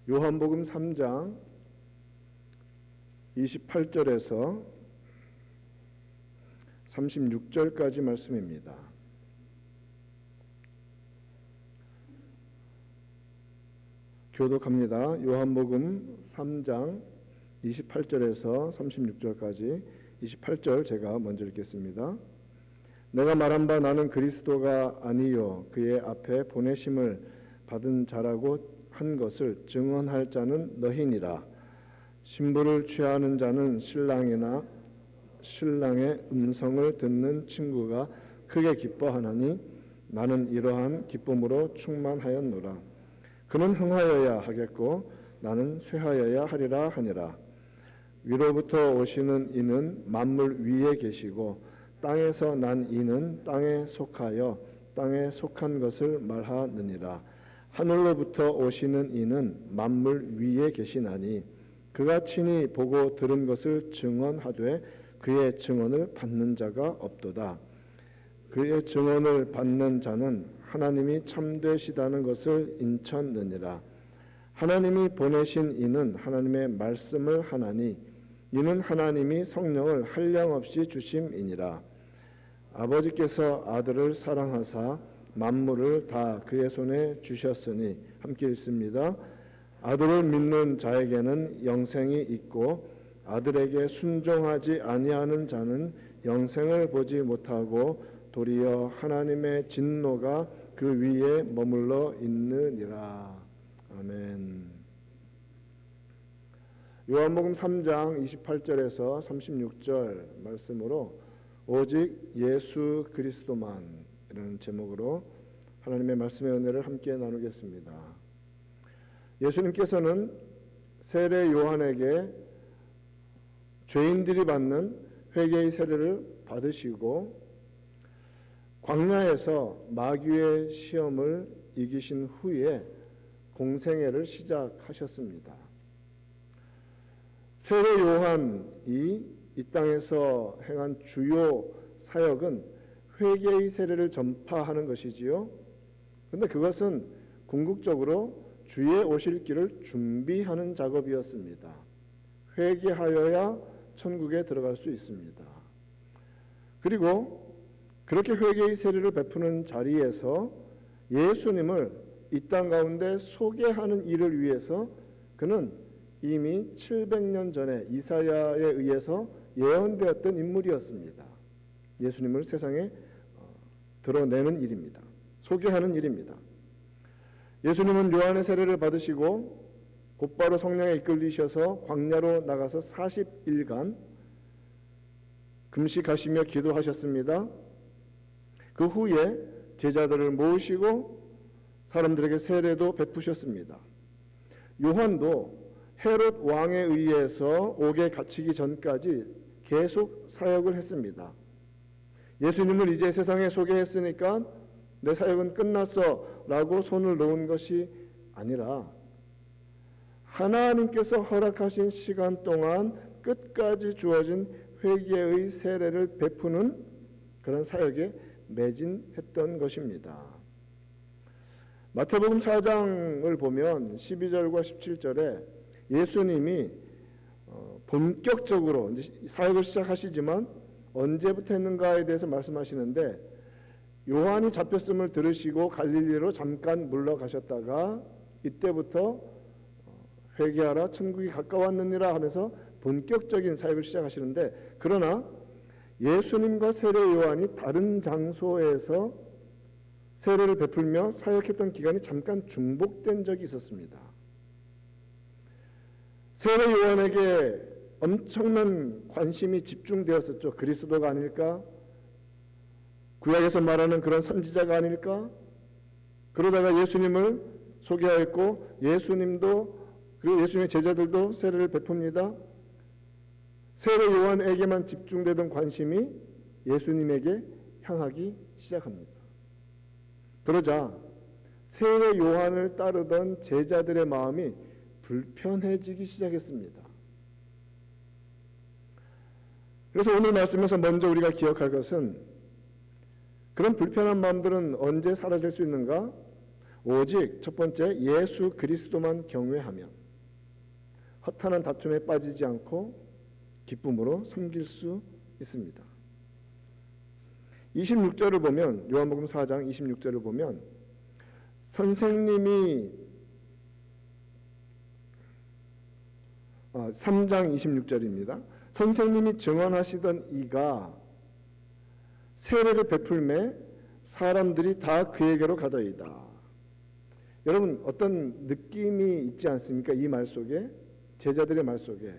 요한복음 3장 28절에서 36절까지 말씀입니다. 교독합니다. 요한복음 3장 28절에서 36절까지 28절 제가 먼저 읽겠습니다. 내가 말한 바 나는 그리스도가 아니요 그의 앞에 보내심을 받은 자라고 한 것을 증언할 자는 너희니라. 신부를 취하는 자는 신랑이나 신랑의 음성을 듣는 친구가 크게 기뻐하나니 나는 이러한 기쁨으로 충만하였노라. 그는 흥하여야 하겠고 나는 쇠하여야 하리라 하니라. 위로부터 오시는 이는 만물 위에 계시고 땅에서 난 이는 땅에 속하여 땅에 속한 것을 말하느니라. 하늘로부터 오시는 이는 만물 위에 계시나니 그가 친히 보고 들은 것을 증언하되 그의 증언을 받는 자가 없도다. 그의 증언을 받는 자는 하나님이 참되시다는 것을 인쳤느니라. 하나님이 보내신 이는 하나님의 말씀을 하나니 이는 하나님이 성령을 한량없이 주심이니라. 아버지께서 아들을 사랑하사 만물을 다 그의 손에 주셨으니 함께 읽습니다. 아들을 믿는 자에게는 영생이 있고 아들에게 순종하지 아니하는 자는 영생을 보지 못하고 도리어 하나님의 진노가 그 위에 머물러 있느니라. 아멘. 요한복음 3장 28절에서 36절 말씀으로 오직 예수 그리스도만 이라는 제목으로 하나님의 말씀의 은혜를 함께 나누겠습니다. 예수님께서는 세례 요한에게 죄인들이 받는 회개의 세례를 받으시고 광야에서 마귀의 시험을 이기신 후에 공생애를 시작하셨습니다. 세례 요한이 이 땅에서 행한 주요 사역은 회개의 세례를 전파하는 것이지요. 그런데 그것은 궁극적으로 주의 오실 길을 준비하는 작업이었습니다. 회개하여야 천국에 들어갈 수 있습니다. 그리고 그렇게 회개의 세례를 베푸는 자리에서 예수님을 이 땅 가운데 소개하는 일을 위해서 그는 이미 700년 전에 이사야에 의해서 예언되었던 인물이었습니다. 예수님을 세상에 드러내는 일입니다. 소개하는 일입니다. 예수님은 요한의 세례를 받으시고 곧바로 성령에 이끌리셔서 광야로 나가서 40일간 금식하시며 기도하셨습니다. 그 후에 제자들을 모으시고 사람들에게 세례도 베푸셨습니다. 요한도 헤롯 왕에 의해서 옥에 갇히기 전까지 계속 사역을 했습니다. 예수님을 이제 세상에 소개했으니까 내 사역은 끝났어 라고 손을 놓은 것이 아니라 하나님께서 허락하신 시간 동안 끝까지 주어진 회개의 세례를 베푸는 그런 사역에 매진했던 것입니다. 마태복음 4장을 보면 12절과 17절에 예수님이 본격적으로 이제 사역을 시작하시지만 언제부터 했는가에 대해서 말씀하시는데 요한이 잡혔음을 들으시고 갈릴리로 잠깐 물러가셨다가 이때부터 회개하라 천국이 가까웠느니라 하면서 본격적인 사역을 시작하시는데 그러나 예수님과 세례 요한이 다른 장소에서 세례를 베풀며 사역했던 기간이 잠깐 중복된 적이 있었습니다. 세례 요한에게 엄청난 관심이 집중되었었죠. 그리스도가 아닐까? 구약에서 말하는 그런 선지자가 아닐까? 그러다가 예수님을 소개하였고 예수님도 그리고 예수님의 제자들도 세례를 베풉니다. 세례 요한에게만 집중되던 관심이 예수님에게 향하기 시작합니다. 그러자 세례 요한을 따르던 제자들의 마음이 불편해지기 시작했습니다. 그래서 오늘 말씀에서 먼저 우리가 기억할 것은 그런 불편한 마음들은 언제 사라질 수 있는가? 오직 첫 번째 예수 그리스도만 경외하면 허탄한 다툼에 빠지지 않고 기쁨으로 섬길 수 있습니다. 26절을 보면 요한복음 4장 26절을 보면 선생님이 3장 26절입니다. 선생님이 증언하시던 이가 세례를 베풀매 사람들이 다 그에게로 가더이다. 여러분 어떤 느낌이 있지 않습니까? 이 말 속에, 제자들의 말 속에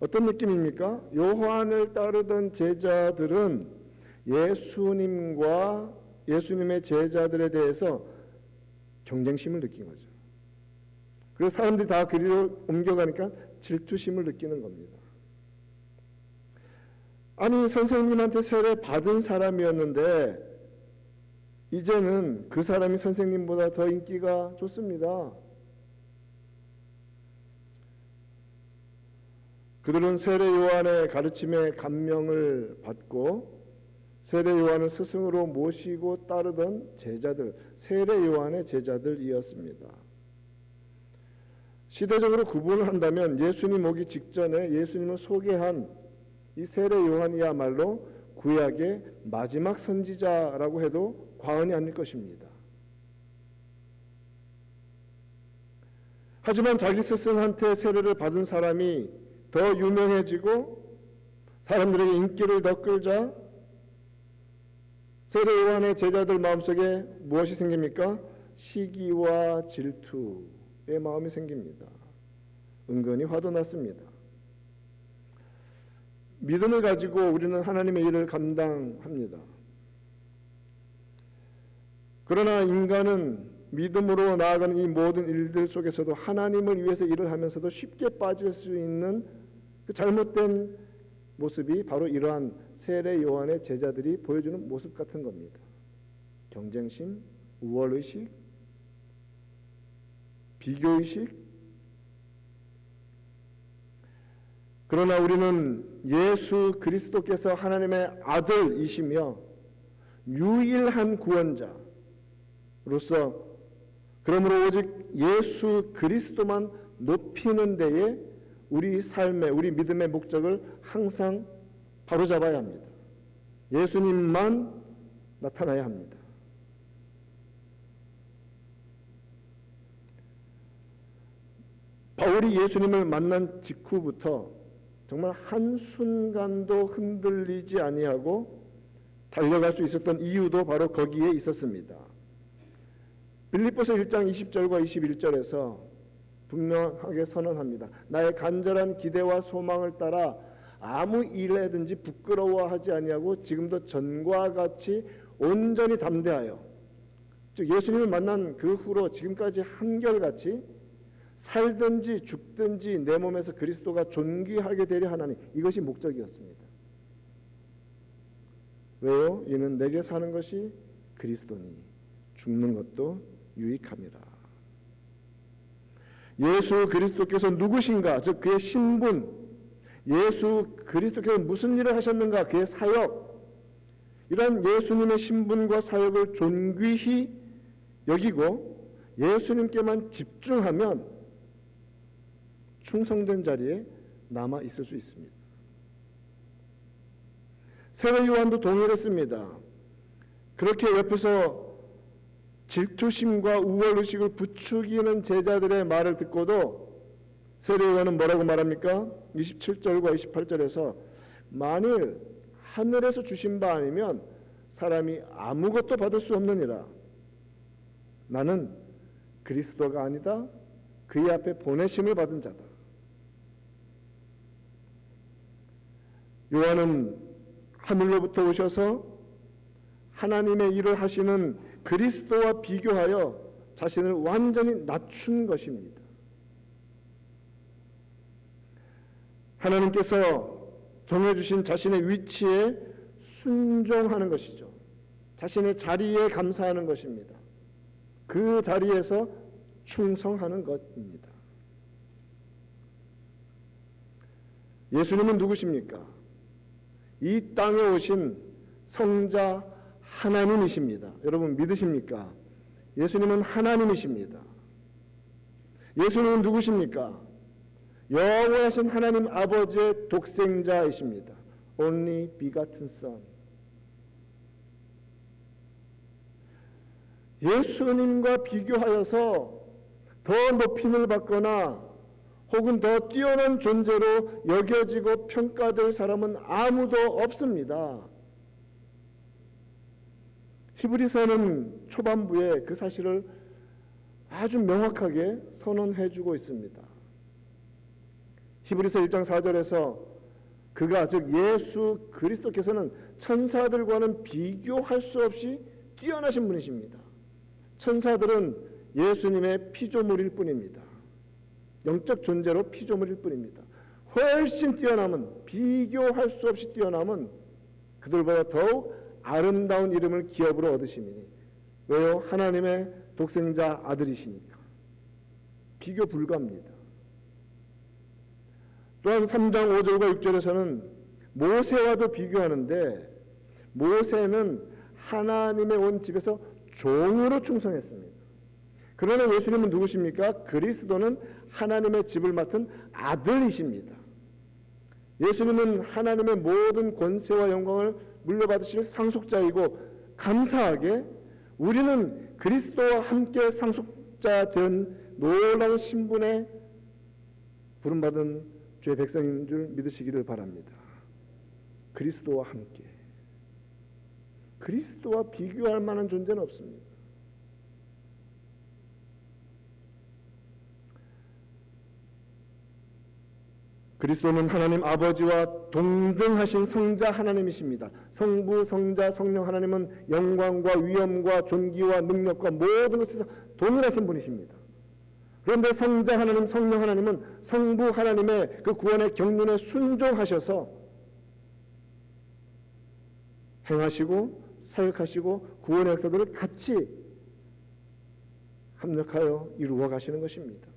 어떤 느낌입니까? 요한을 따르던 제자들은 예수님과 예수님의 제자들에 대해서 경쟁심을 느낀 거죠. 그래서 사람들이 다 그리로 옮겨가니까 질투심을 느끼는 겁니다. 아니 선생님한테 세례 받은 사람이었는데 이제는 그 사람이 선생님보다 더 인기가 좋습니다. 그들은 세례 요한의 가르침에 감명을 받고 세례 요한을 스승으로 모시고 따르던 제자들, 세례 요한의 제자들이었습니다. 시대적으로 구분을 한다면 예수님 오기 직전에 예수님을 소개한 이 세례 요한이야말로 구약의 마지막 선지자라고 해도 과언이 아닐 것입니다. 하지만 자기 스승한테 세례를 받은 사람이 더 유명해지고 사람들에게 인기를 더 끌자 세례 요한의 제자들 마음속에 무엇이 생깁니까? 시기와 질투의 마음이 생깁니다. 은근히 화도 났습니다. 믿음을 가지고 우리는 하나님의 일을 감당합니다. 그러나 인간은 믿음으로 나아가는 이 모든 일들 속에서도 하나님을 위해서 일을 하면서도 쉽게 빠질 수 있는 그 잘못된 모습이 바로 이러한 세례 요한의 제자들이 보여주는 모습 같은 겁니다. 경쟁심, 우월의식, 비교의식. 그러나 우리는 예수 그리스도께서 하나님의 아들이시며 유일한 구원자로서 그러므로 오직 예수 그리스도만 높이는 데에 우리 삶의 우리 믿음의 목적을 항상 바로잡아야 합니다. 예수님만 나타나야 합니다. 바울이 예수님을 만난 직후부터 정말 한순간도 흔들리지 아니하고 달려갈 수 있었던 이유도 바로 거기에 있었습니다. 빌립보서 1장 20절과 21절에서 분명하게 선언합니다. 나의 간절한 기대와 소망을 따라 아무 일에든지 부끄러워하지 아니하고 지금도 전과 같이 온전히 담대하여, 즉 예수님을 만난 그 후로 지금까지 한결같이 살든지 죽든지 내 몸에서 그리스도가 존귀하게 되려 하나니, 이것이 목적이었습니다. 왜요? 이는 내게 사는 것이 그리스도니 죽는 것도 유익함이라. 예수 그리스도께서 누구신가? 즉 그의 신분, 예수 그리스도께서 무슨 일을 하셨는가? 그의 사역, 이런 예수님의 신분과 사역을 존귀히 여기고 예수님께만 집중하면 충성된 자리에 남아 있을 수 있습니다. 세례 요한도 동일했습니다. 그렇게 옆에서 질투심과 우월의식을 부추기는 제자들의 말을 듣고도 세례 요한은 뭐라고 말합니까? 27절과 28절에서 만일 하늘에서 주신 바 아니면 사람이 아무것도 받을 수 없느니라. 나는 그리스도가 아니다. 그의 앞에 보내심을 받은 자다. 요한은 하늘로부터 오셔서 하나님의 일을 하시는 그리스도와 비교하여 자신을 완전히 낮춘 것입니다. 하나님께서 정해주신 자신의 위치에 순종하는 것이죠. 자신의 자리에 감사하는 것입니다. 그 자리에서 충성하는 것입니다. 예수님은 누구십니까? 이 땅에 오신 성자 하나님이십니다. 여러분 믿으십니까? 예수님은 하나님이십니다. 예수님은 누구십니까? 영원하신 하나님 아버지의 독생자이십니다. Only begotten Son. 예수님과 비교하여서 더 높임을 받거나 혹은 더 뛰어난 존재로 여겨지고 평가될 사람은 아무도 없습니다. 히브리서는 초반부에 그 사실을 아주 명확하게 선언해주고 있습니다. 히브리서 1장 4절에서 그가 즉 예수 그리스도께서는 천사들과는 비교할 수 없이 뛰어나신 분이십니다. 천사들은 예수님의 피조물일 뿐입니다. 영적 존재로 피조물일 뿐입니다. 훨씬 뛰어남은, 비교할 수 없이 뛰어남은 그들보다 더욱 아름다운 이름을 기업으로 얻으심이니. 왜요? 하나님의 독생자 아들이시니까. 비교 불가합니다. 또한 3장 5절과 6절에서는 모세와도 비교하는데, 모세는 하나님의 온 집에서 종으로 충성했습니다. 그러나 예수님은 누구십니까? 그리스도는 하나님의 집을 맡은 아들이십니다. 예수님은 하나님의 모든 권세와 영광을 물려받으실 상속자이고, 감사하게 우리는 그리스도와 함께 상속자 된 놀라운 신분에 부름받은 주의 백성인 줄 믿으시기를 바랍니다. 그리스도와 함께. 그리스도와 비교할 만한 존재는 없습니다. 그리스도는 하나님 아버지와 동등하신 성자 하나님이십니다. 성부, 성자, 성령 하나님은 영광과 위엄과 존귀와 능력과 모든 것에서 동일하신 분이십니다. 그런데 성자 하나님, 성령 하나님은 성부 하나님의 그 구원의 경륜에 순종하셔서 행하시고 사역하시고 구원의 역사들을 같이 합력하여 이루어 가시는 것입니다.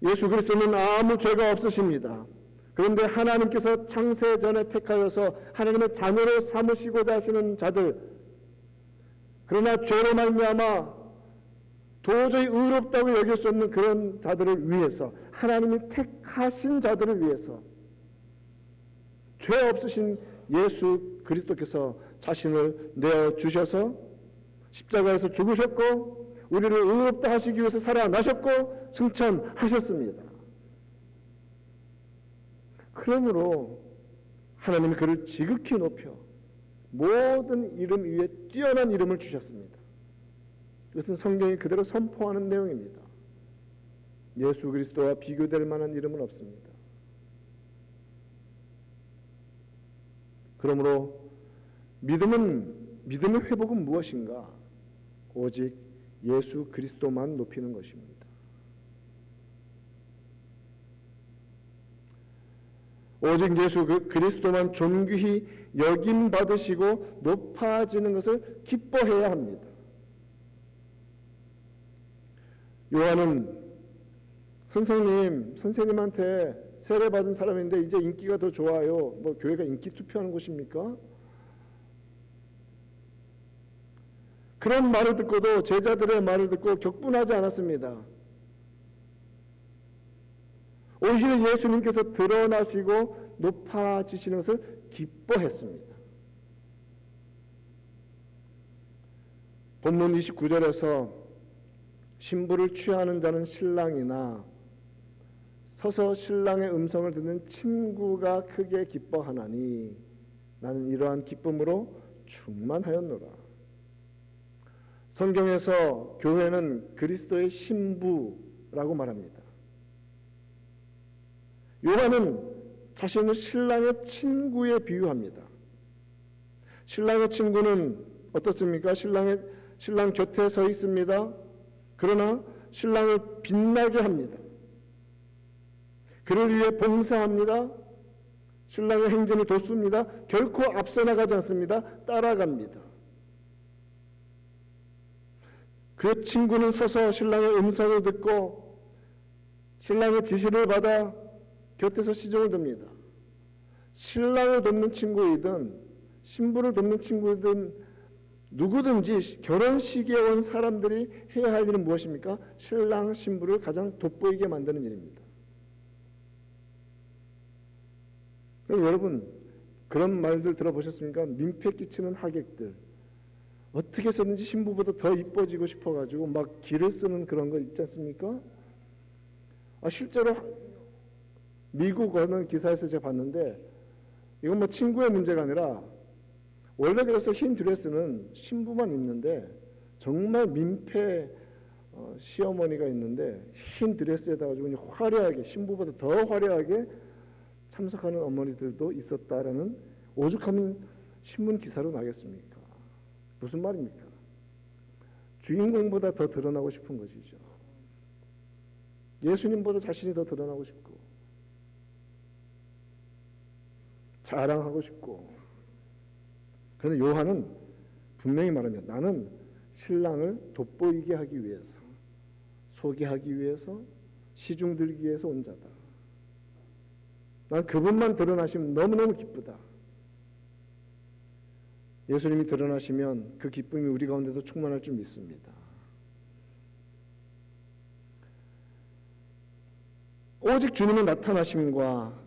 예수 그리스도는 아무 죄가 없으십니다. 그런데 하나님께서 창세 전에 택하여서 하나님의 자녀로 삼으시고자 하시는 자들, 그러나 죄로 말미암아 도저히 의롭다고 여길 수 없는 그런 자들을 위해서, 하나님이 택하신 자들을 위해서 죄 없으신 예수 그리스도께서 자신을 내어주셔서 십자가에서 죽으셨고 우리를 의롭다 하시기 위해서 살아나셨고 승천하셨습니다. 그러므로 하나님이 그를 지극히 높여 모든 이름 위에 뛰어난 이름을 주셨습니다. 이것은 성경이 그대로 선포하는 내용입니다. 예수 그리스도와 비교될 만한 이름은 없습니다. 그러므로 믿음의 회복은 무엇인가? 오직 예수 그리스도만 높이는 것입니다. 오직 예수 그리스도만 존귀히 여김받으시고 높아지는 것을 기뻐해야 합니다. 요한은 선생님한테 세례받은 사람인데 이제 인기가 더 좋아요. 뭐 교회가 인기 투표하는 곳입니까? 그런 말을 듣고도 제자들의 말을 듣고 격분하지 않았습니다. 오히려 예수님께서 드러나시고 높아지시는 것을 기뻐했습니다. 본문 29절에서 신부를 취하는 자는 신랑이나 서서 신랑의 음성을 듣는 친구가 크게 기뻐하나니 나는 이러한 기쁨으로 충만하였노라. 성경에서 교회는 그리스도의 신부라고 말합니다. 요한은 자신을 신랑의 친구에 비유합니다. 신랑의 친구는 어떻습니까? 신랑 곁에 서 있습니다. 그러나 신랑을 빛나게 합니다. 그를 위해 봉사합니다. 신랑의 행진을 돕습니다. 결코 앞서 나가지 않습니다. 따라갑니다. 그 친구는 서서 신랑의 음성을 듣고 신랑의 지시를 받아 곁에서 시종을 듭니다. 신랑을 돕는 친구이든 신부를 돕는 친구이든 누구든지 결혼식에 온 사람들이 해야 할 일은 무엇입니까? 신랑 신부를 가장 돋보이게 만드는 일입니다. 그럼 여러분 그런 말들 들어보셨습니까? 민폐 끼치는 하객들, 어떻게 썼는지 신부보다 더 이뻐지고 싶어가지고 막 기를 쓰는 그런 거 있지 않습니까? 실제로 미국 어느 기사에서 제가 봤는데, 이건 뭐 친구의 문제가 아니라 원래 그래서 흰 드레스는 신부만 입는데, 정말 민폐 시어머니가 있는데 흰 드레스에다가 화려하게, 신부보다 더 화려하게 참석하는 어머니들도 있었다라는 오죽하면 신문 기사로 나겠습니까? 무슨 말입니까? 주인공보다 더 드러나고 싶은 것이죠. 예수님보다 자신이 더 드러나고 싶고 자랑하고 싶고. 그런데 요한은 분명히 말합니다. 나는 신랑을 돋보이게 하기 위해서, 소개하기 위해서, 시중 들기 위해서 온 자다. 난 그분만 드러나시면 너무너무 기쁘다. 예수님이 드러나시면 그 기쁨이 우리 가운데도 충만할 줄 믿습니다. 오직 주님의 나타나심과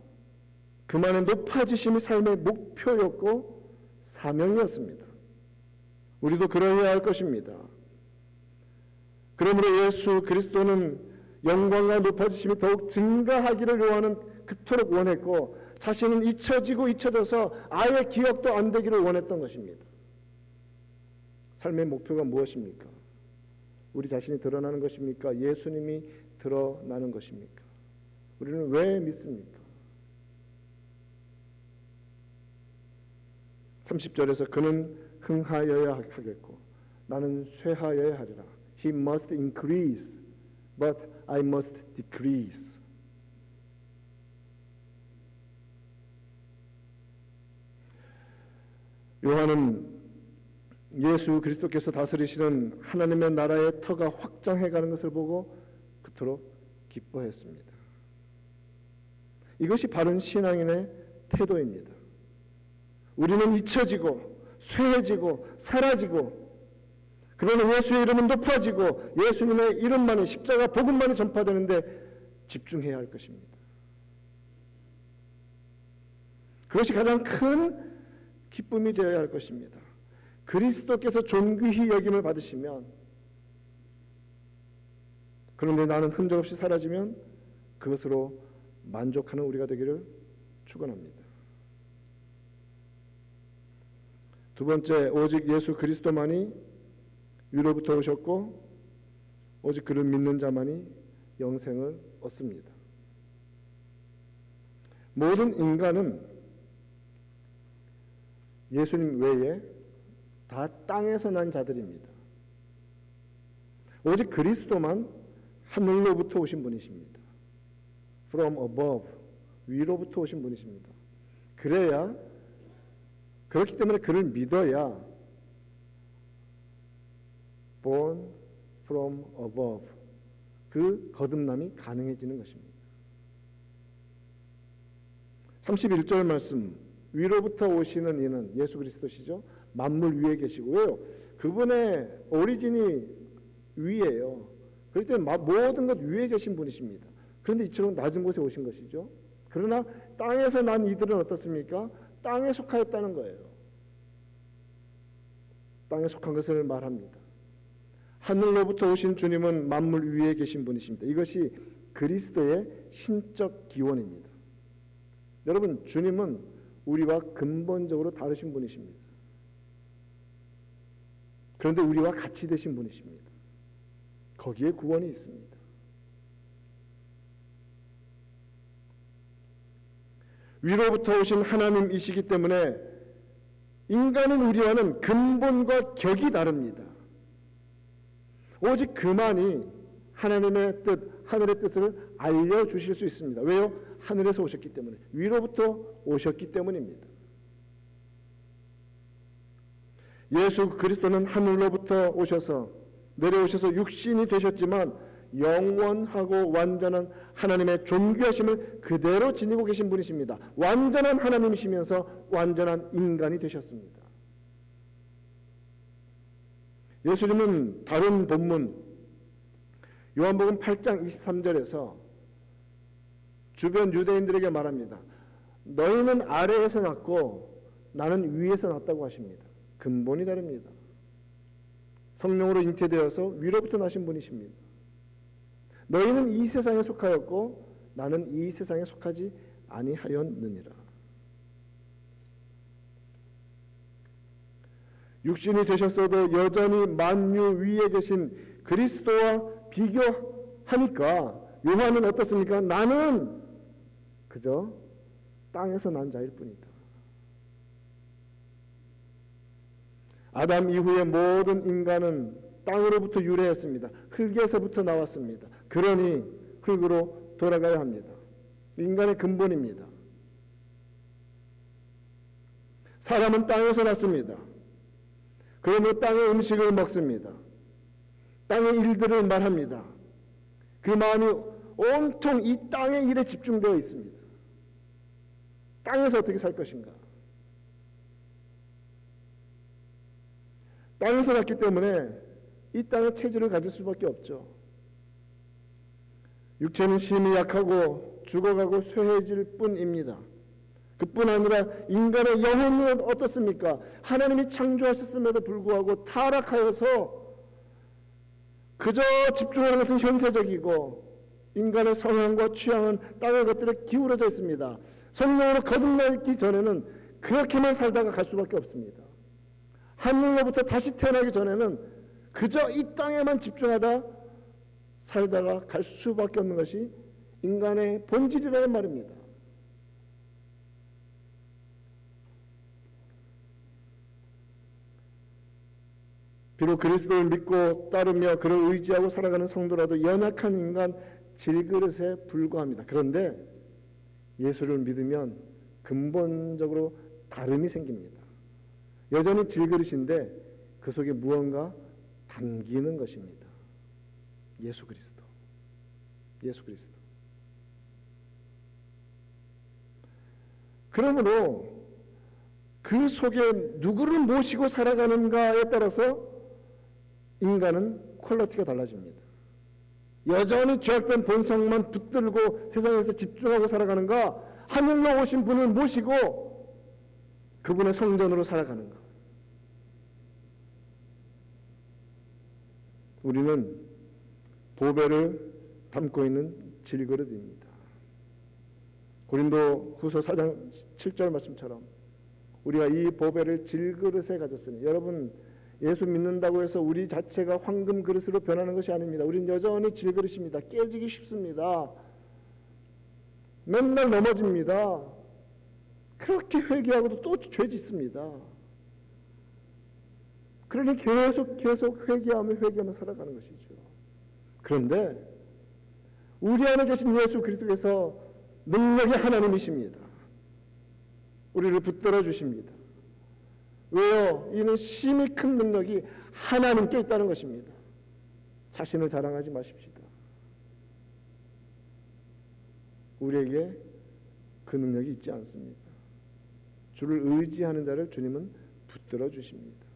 그만의 높아지심이 삶의 목표였고 사명이었습니다. 우리도 그러해야 할 것입니다. 그러므로 예수 그리스도는 영광과 높아지심이 더욱 증가하기를 요하는 그토록 원했고, 자신은 잊혀져서 아예 기억도 안 되기를 원했던 것입니다. 삶의 목표가 무엇입니까? 우리 자신이 드러나는 것입니까? 예수님이 드러나는 것입니까? 우리는 왜 믿습니까? 30절에서 그는 흥하여야 하겠고 나는 쇠하여야 하리라. He must increase, but I must decrease. 요한은 예수 그리스도께서 다스리시는 하나님의 나라의 터가 확장해가는 것을 보고 그토록 기뻐했습니다. 이것이 바른 신앙인의 태도입니다. 우리는 잊혀지고 쇠해지고 사라지고, 그러나 예수의 이름은 높아지고 예수님의 이름만이, 십자가 복음만이 전파되는데 집중해야 할 것입니다. 그것이 가장 큰 기쁨이 되어야 할 것입니다. 그리스도께서 존귀히 여김을 받으시면, 그런데 나는 흔적없이 사라지면 그것으로 만족하는 우리가 되기를 축원합니다. 두 번째, 오직 예수 그리스도만이 위로부터 오셨고 오직 그를 믿는 자만이 영생을 얻습니다. 모든 인간은 예수님 외에 다 땅에서 난 자들입니다. 오직 그리스도만 하늘로부터 오신 분이십니다. From above, 위로부터 오신 분이십니다. 그렇기 때문에 그를 믿어야 born from above, 그 거듭남이 가능해지는 것입니다. 31절 말씀, 위로부터 오시는 이는 예수 그리스도시죠. 만물 위에 계시고요. 그분의 오리진이 위예요. 그렇기 때문에 모든 것 위에 계신 분이십니다. 그런데 이처럼 낮은 곳에 오신 것이죠. 그러나 땅에서 난 이들은 어떻습니까? 땅에 속하였다는 거예요. 땅에 속한 것을 말합니다. 하늘로부터 오신 주님은 만물 위에 계신 분이십니다. 이것이 그리스도의 신적 기원입니다. 여러분, 주님은 우리와 근본적으로 다르신 분이십니다. 그런데 우리와 같이 되신 분이십니다. 거기에 구원이 있습니다. 위로부터 오신 하나님이시기 때문에 인간은 우리와는 근본과 격이 다릅니다. 오직 그만이 하나님의 뜻, 하늘의 뜻을 알려주실 수 있습니다. 왜요? 하늘에서 오셨기 때문에, 위로부터 오셨기 때문입니다. 예수 그리스도는 하늘로부터 내려오셔서 육신이 되셨지만 영원하고 완전한 하나님의 존귀하심을 그대로 지니고 계신 분이십니다. 완전한 하나님이시면서 완전한 인간이 되셨습니다. 예수님은 다른 본문 요한복음 8장 23절에서 주변 유대인들에게 말합니다. 너희는 아래에서 났고 나는 위에서 났다고 하십니다. 근본이 다릅니다. 성령으로 잉태되어서 위로부터 나신 분이십니다. 너희는 이 세상에 속하였고 나는 이 세상에 속하지 아니하였느니라. 육신이 되셨어도 여전히 만유 위에 계신 그리스도와 비교하니까 요한은 어떻습니까? 나는 그저 땅에서 난 자일 뿐이다. 아담 이후의 모든 인간은 땅으로부터 유래했습니다. 흙에서부터 나왔습니다. 그러니 흙으로 돌아가야 합니다. 인간의 근본입니다. 사람은 땅에서 났습니다. 그러므로 땅의 음식을 먹습니다. 땅의 일들을 말합니다. 그 마음이 온통 이 땅의 일에 집중되어 있습니다. 땅에서 어떻게 살 것인가? 땅에서 났기 때문에 이 땅의 체질을 가질 수밖에 없죠. 육체는 심히 약하고 죽어가고 쇠해질 뿐입니다. 그뿐 아니라 인간의 영혼은 어떻습니까? 하나님이 창조하셨음에도 불구하고 타락하여서 그저 집중하는 것은 현세적이고 인간의 성향과 취향은 땅의 것들에 기울어져 있습니다. 성령으로 거듭나기 전에는 그렇게만 살다가 갈 수밖에 없습니다. 하늘로부터 다시 태어나기 전에는 그저 이 땅에만 집중하다 살다가 갈 수밖에 없는 것이 인간의 본질이라는 말입니다. 비록 그리스도를 믿고 따르며 그를 의지하고 살아가는 성도라도 연약한 인간 질그릇에 불과합니다. 그런데 예수를 믿으면 근본적으로 다름이 생깁니다. 여전히 질그릇인데 그 속에 무언가 담기는 것입니다. 예수 그리스도. 예수 그리스도. 그러므로 그 속에 누구를 모시고 살아가는가에 따라서 인간은 퀄리티가 달라집니다. 여전히 죄악된 본성만 붙들고 세상에서 집중하고 살아가는가, 하늘로 오신 분을 모시고 그분의 성전으로 살아가는가. 우리는 보배를 담고 있는 질그릇입니다. 고린도 후서 4장 7절 말씀처럼 우리가 이 보배를 질그릇에 가졌으니, 여러분 예수 믿는다고 해서 우리 자체가 황금 그릇으로 변하는 것이 아닙니다. 우리는 여전히 질그릇입니다. 깨지기 쉽습니다. 맨날 넘어집니다. 그렇게 회개하고도 또 죄 짓습니다. 그러니 계속 회개하며 살아가는 것이죠. 그런데 우리 안에 계신 예수 그리스도께서 능력이 하나님이십니다. 우리를 붙들어 주십니다. 왜요? 이는 심히 큰 능력이 하나님께 있다는 것입니다. 자신을 자랑하지 마십시다. 우리에게 그 능력이 있지 않습니다. 주를 의지하는 자를 주님은 붙들어 주십니다.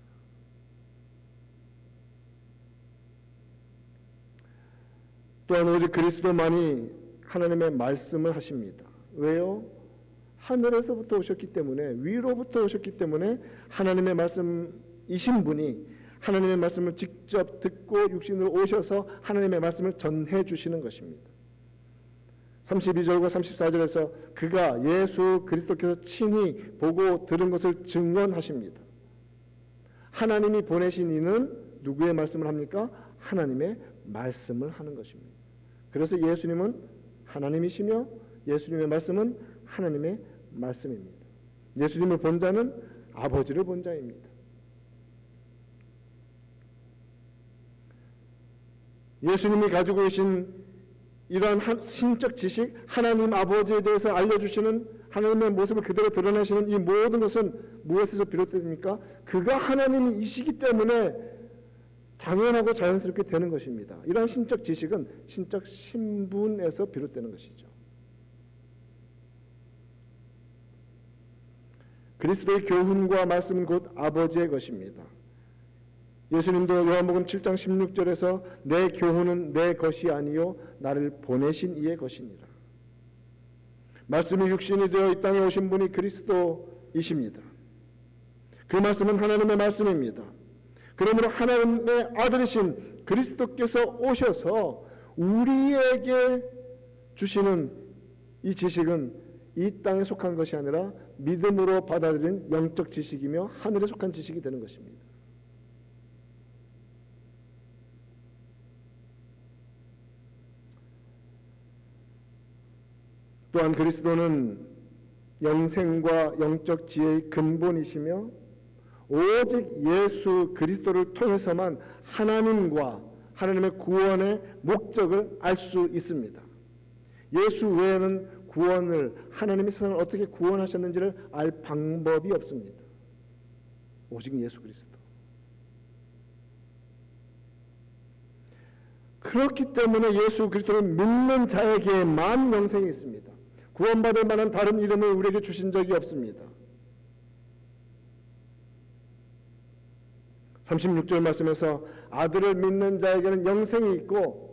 또한 오직 그리스도만이 하나님의 말씀을 하십니다. 왜요? 하늘에서부터 오셨기 때문에, 위로부터 오셨기 때문에 하나님의 말씀이신 분이 하나님의 말씀을 직접 듣고 육신으로 오셔서 하나님의 말씀을 전해 주시는 것입니다. 32절과 34절에서 그가 예수 그리스도께서 친히 보고 들은 것을 증언하십니다. 하나님이 보내신 이는 누구의 말씀을 합니까? 하나님의 말씀을 하는 것입니다. 그래서 예수님은 하나님이시며 예수님의 말씀은 하나님의 말씀입니다. 예수님을 본 자는 아버지를 본 자입니다. 예수님이 가지고 계신 이러한 신적 지식, 하나님 아버지에 대해서 알려주시는 하나님의 모습을 그대로 드러내시는 이 모든 것은 무엇에서 비롯됩니까? 그가 하나님이시기 때문에 당연하고 자연스럽게 되는 것입니다. 이러한 신적 지식은 신적 신분에서 비롯되는 것이죠. 그리스도의 교훈과 말씀은 곧 아버지의 것입니다. 예수님도 요한복음 7장 16절에서 내 교훈은 내 것이 아니요 나를 보내신 이의 것이니라. 말씀이 육신이 되어 이 땅에 오신 분이 그리스도이십니다. 그 말씀은 하나님의 말씀입니다. 그러므로 하나님의 아들이신 그리스도께서 오셔서 우리에게 주시는 이 지식은 이 땅에 속한 것이 아니라 믿음으로 받아들인 영적 지식이며 하늘에 속한 지식이 되는 것입니다. 또한 그리스도는 영생과 영적 지혜의 근본이시며 오직 예수 그리스도를 통해서만 하나님과 하나님의 구원의 목적을 알 수 있습니다. 예수 외에는 구원을, 하나님이 세상을 어떻게 구원하셨는지를 알 방법이 없습니다. 오직 예수 그리스도. 그렇기 때문에 예수 그리스도를 믿는 자에게만 영생이 있습니다. 구원받을 만한 다른 이름을 우리에게 주신 적이 없습니다. 36절 말씀에서 아들을 믿는 자에게는 영생이 있고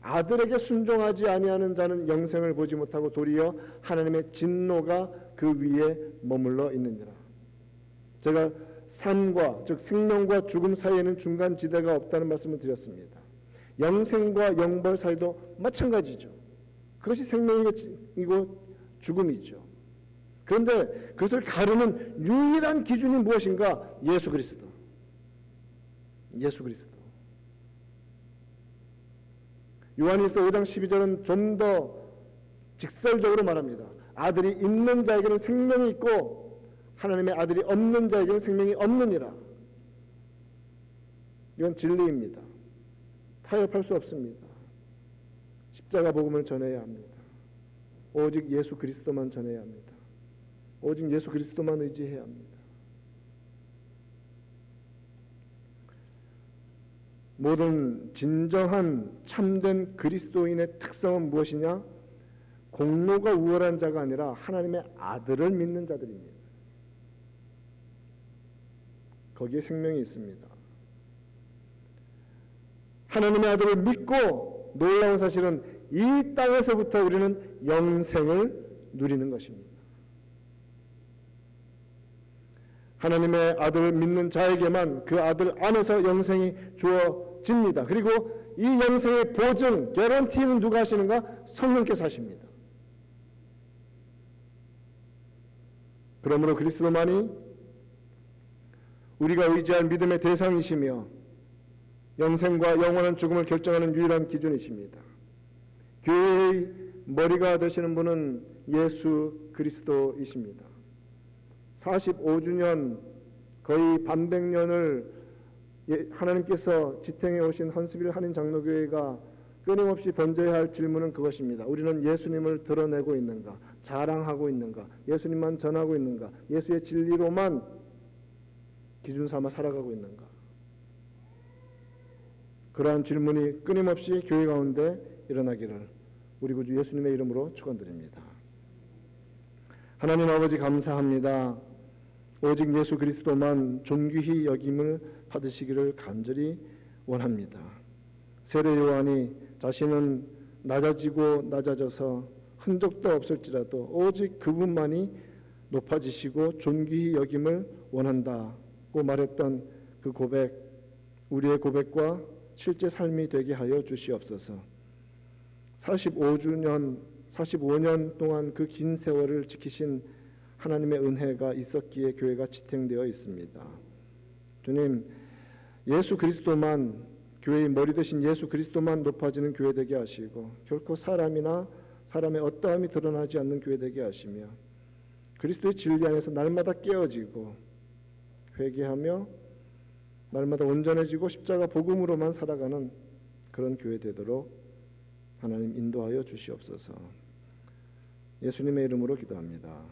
아들에게 순종하지 아니하는 자는 영생을 보지 못하고 도리어 하나님의 진노가 그 위에 머물러 있느니라. 제가 삶과 즉 생명과 죽음 사이에는 중간 지대가 없다는 말씀을 드렸습니다. 영생과 영벌 사이도 마찬가지죠. 그것이 생명이고 죽음이죠. 그런데 그것을 가르는 유일한 기준이 무엇인가? 예수 그리스도. 예수 그리스도. 요한일서 5장 12절은 좀 더 직설적으로 말합니다. 아들이 있는 자에게는 생명이 있고 하나님의 아들이 없는 자에게는 생명이 없느니라. 이건 진리입니다. 타협할 수 없습니다. 십자가 복음을 전해야 합니다. 오직 예수 그리스도만 전해야 합니다. 오직 예수 그리스도만 의지해야 합니다. 모든 진정한 참된 그리스도인의 특성은 무엇이냐? 공로가 우월한 자가 아니라 하나님의 아들을 믿는 자들입니다. 거기에 생명이 있습니다. 하나님의 아들을 믿고 놀라운 사실은 이 땅에서부터 우리는 영생을 누리는 것입니다. 하나님의 아들을 믿는 자에게만 그 아들 안에서 영생이 주어집니다. 그리고 이 영생의 보증, 개런티는 누가 하시는가? 성령께서 하십니다. 그러므로 그리스도만이 우리가 의지할 믿음의 대상이시며 영생과 영원한 죽음을 결정하는 유일한 기준이십니다. 교회의 머리가 되시는 분은 예수 그리스도이십니다. 45주년 거의 반백년을 하나님께서 지탱해 오신 헌스빌 한인 장로교회가 끊임없이 던져야 할 질문은 그것입니다. 우리는 예수님을 드러내고 있는가? 자랑하고 있는가? 예수님만 전하고 있는가? 예수의 진리로만 기준 삼아 살아가고 있는가? 그러한 질문이 끊임없이 교회 가운데 일어나기를 우리 구주 예수님의 이름으로 축원드립니다. 하나님 아버지 감사합니다. 오직 예수 그리스도만 존귀히 여김을 받으시기를 간절히 원합니다. 세례 요한이 자신은 낮아지고 낮아져서 흔적도 없을지라도 오직 그분만이 높아지시고 존귀히 여김을 원한다고 말했던 그 고백, 우리의 고백과 실제 삶이 되게 하여 주시옵소서. 45년 동안 그 긴 세월을 지키신 하나님의 은혜가 있었기에 교회가 지탱되어 있습니다. 주님, 예수 그리스도만, 교회의 머리 되신 예수 그리스도만 높아지는 교회 되게 하시고 결코 사람이나 사람의 어떠함이 드러나지 않는 교회 되게 하시며 그리스도의 진리 안에서 날마다 깨어지고 회개하며 날마다 온전해지고 십자가 복음으로만 살아가는 그런 교회 되도록 하나님 인도하여 주시옵소서. 예수님의 이름으로 기도합니다.